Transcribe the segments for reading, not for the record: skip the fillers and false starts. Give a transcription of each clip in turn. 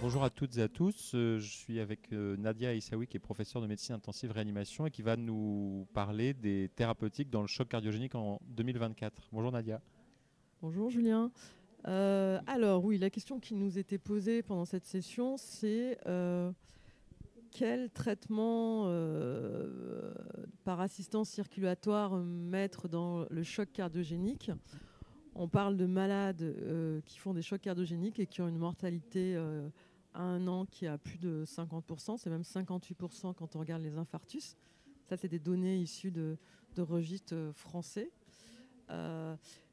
Bonjour à toutes et à tous. Je suis avec Nadia Issaoui, qui est professeure de médecine intensive réanimation et qui va nous parler des thérapeutiques dans le choc cardiogénique en 2024. Bonjour Nadia. Bonjour Julien. Alors oui, la question qui nous était posée pendant cette session, c'est quel traitement par assistance circulatoire mettre dans le choc cardiogénique. On parle de malades qui font des chocs cardiogéniques et qui ont une mortalité à 1 an qui est à plus de 50%, c'est même 58% quand on regarde les infarctus. Ça, c'est des données issues de registres français.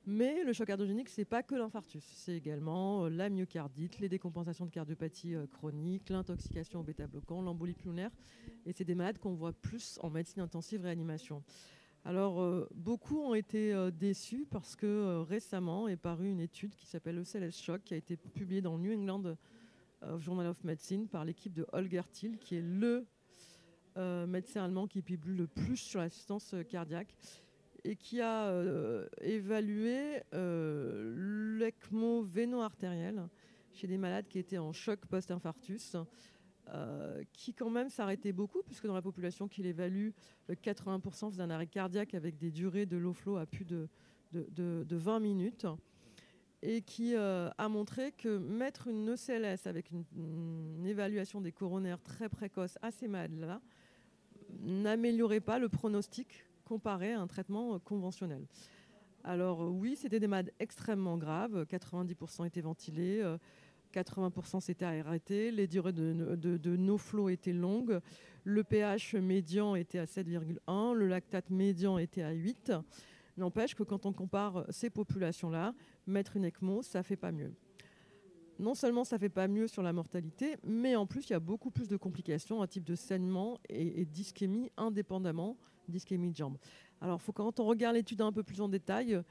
Mais le choc cardiogénique, ce n'est pas que l'infarctus. C'est également la myocardite, les décompensations de cardiopathie chronique, l'intoxication au bêta-bloquant, l'embolie pulmonaire. Et c'est des malades qu'on voit plus en médecine intensive réanimation. Alors, beaucoup ont été déçus parce que récemment est parue une étude qui s'appelle ECLS Shock, qui a été publiée dans le New England Journal of Medicine par l'équipe de Holger Thiel, qui est le médecin allemand qui publie le plus sur l'assistance cardiaque, et qui a évalué l'ECMO véno-artériel chez des malades qui étaient en choc post-infarctus, qui quand même s'arrêtait beaucoup, puisque dans la population qu'il évalue, 80% faisaient un arrêt cardiaque avec des durées de low flow à plus de 20 minutes, et qui a montré que mettre une ECLS avec une évaluation des coronaires très précoce à ces malades-là n'améliorait pas le pronostic comparé à un traitement conventionnel. Alors oui, c'était des malades extrêmement graves, 90% étaient ventilés, 80% s'étaient arrêtés, les durées de no-flow étaient longues, le pH médian était à 7,1, le lactate médian était à 8. N'empêche que quand on compare ces populations-là, mettre une ECMO, ça ne fait pas mieux. Non seulement ça ne fait pas mieux sur la mortalité, mais en plus il y a beaucoup plus de complications, un type de saignement et d'ischémie indépendamment d'ischémie de jambe. Alors quand on regarde l'étude un peu plus en détail,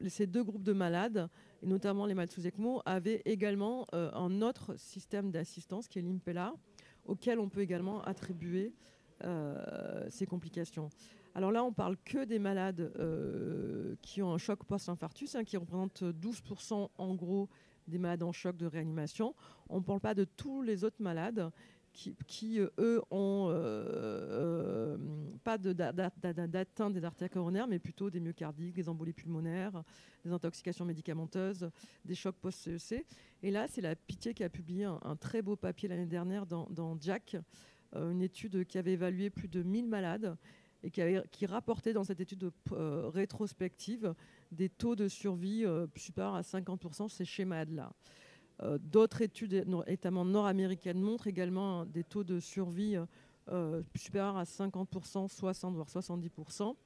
ces deux groupes de malades, et notamment les malades sous ECMO, avaient également un autre système d'assistance qui est l'Impella, auquel on peut également attribuer ces complications. Alors là, on parle que des malades qui ont un choc post-infarctus, qui représentent 12% en gros des malades en choc de réanimation. On ne parle pas de tous les autres malades qui eux, ont pas d'atteinte des artères coronaires, mais plutôt des myocardiques, des embolies pulmonaires, des intoxications médicamenteuses, des chocs post-CEC. Et là, c'est la Pitié qui a publié un très beau papier l'année dernière dans JACC, une étude qui avait évalué plus de 1000 malades et qui rapportait dans cette étude rétrospective des taux de survie supérieurs à 50% chez ces malades-là. D'autres études, notamment nord-américaines, montrent également des taux de survie supérieurs à 50%, 60 voire 70%.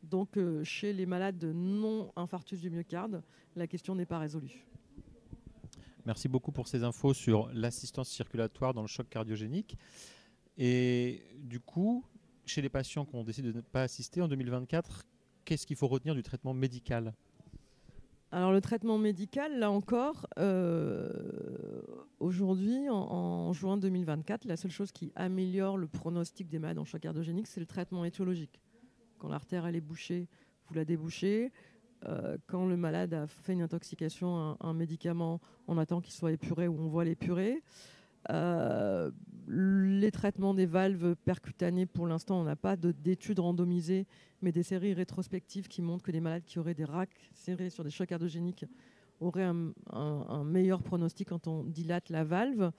Donc chez les malades de non-infarctus du myocarde, la question n'est pas résolue. Merci beaucoup pour ces infos sur l'assistance circulatoire dans le choc cardiogénique. Et du coup, chez les patients qui ont décidé de ne pas assister en 2024, qu'est-ce qu'il faut retenir du traitement médical ? Alors le traitement médical, là encore, aujourd'hui, en juin 2024, la seule chose qui améliore le pronostic des malades en choc cardiogénique, c'est le traitement étiologique. Quand l'artère elle est bouchée, vous la débouchez. Quand le malade a fait une intoxication à un médicament, on attend qu'il soit épuré ou on voit l'épurer. Les traitements des valves percutanées, pour l'instant, on n'a pas d'études randomisées, mais des séries rétrospectives qui montrent que les malades qui auraient des RAC serrés sur des chocs cardiogéniques auraient un meilleur pronostic quand on dilate la valve.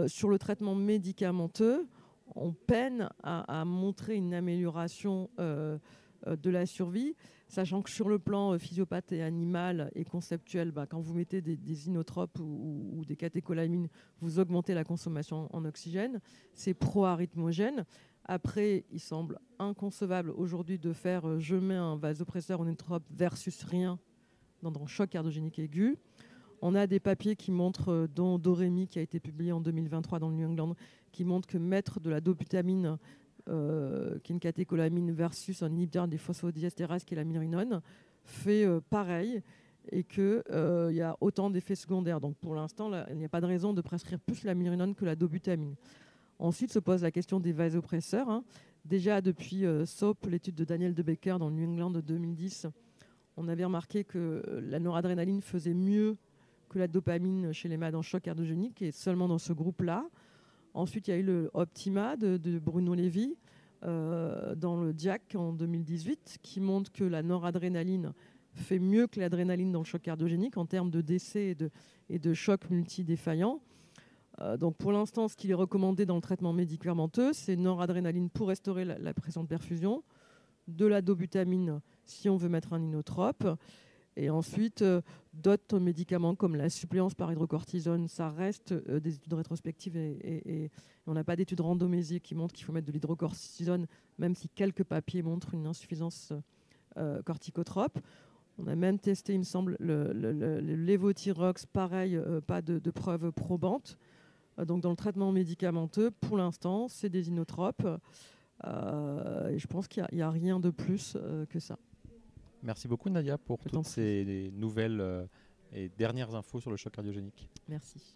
Sur le traitement médicamenteux, on peine à montrer une amélioration de la survie, sachant que sur le plan physiopathe et animal et conceptuel, quand vous mettez des inotropes ou des catécholamines, vous augmentez la consommation en oxygène. C'est pro-arythmogène. Après, il semble inconcevable aujourd'hui de faire je mets un vasopresseur en inotrope versus rien dans un choc cardiogénique aigu. On a des papiers qui montrent, dont Doremi, qui a été publié en 2023 dans le New England, qui montrent que mettre de la dobutamine, qui est une catécholamine, versus un inhibiteur des phosphodiestérases, qui est la myrinone, fait pareil, et qu'il y a autant d'effets secondaires. Donc pour l'instant, là, il n'y a pas de raison de prescrire plus la myrinone que la dobutamine. Ensuite se pose la question des vasopresseurs. Déjà depuis SOAP, l'étude de Daniel De Becker dans le New England de 2010, on avait remarqué que la noradrénaline faisait mieux que la dopamine chez les malades en choc cardiogénique, et seulement dans ce groupe-là. Ensuite, il y a eu le Optima de Bruno Lévy dans le DIAC en 2018, qui montre que la noradrénaline fait mieux que l'adrénaline dans le choc cardiogénique en termes de décès et de choc multidéfaillant. Donc pour l'instant, ce qu'il est recommandé dans le traitement médicamenteux, c'est noradrénaline pour restaurer la pression de perfusion, de la dobutamine si on veut mettre un inotrope, et ensuite d'autres médicaments comme la suppléance par hydrocortisone. Ça reste des études rétrospectives et on n'a pas d'études randomisées qui montrent qu'il faut mettre de l'hydrocortisone, même si quelques papiers montrent une insuffisance corticotrope. On a même testé, il me semble, le lévothyrox, pareil, pas de preuves probantes. Donc dans le traitement médicamenteux, pour l'instant, c'est des inotropes. Et je pense qu'il n'y a rien de plus que ça. Merci beaucoup Nadia pour toutes ces nouvelles et dernières infos sur le choc cardiogénique. Merci.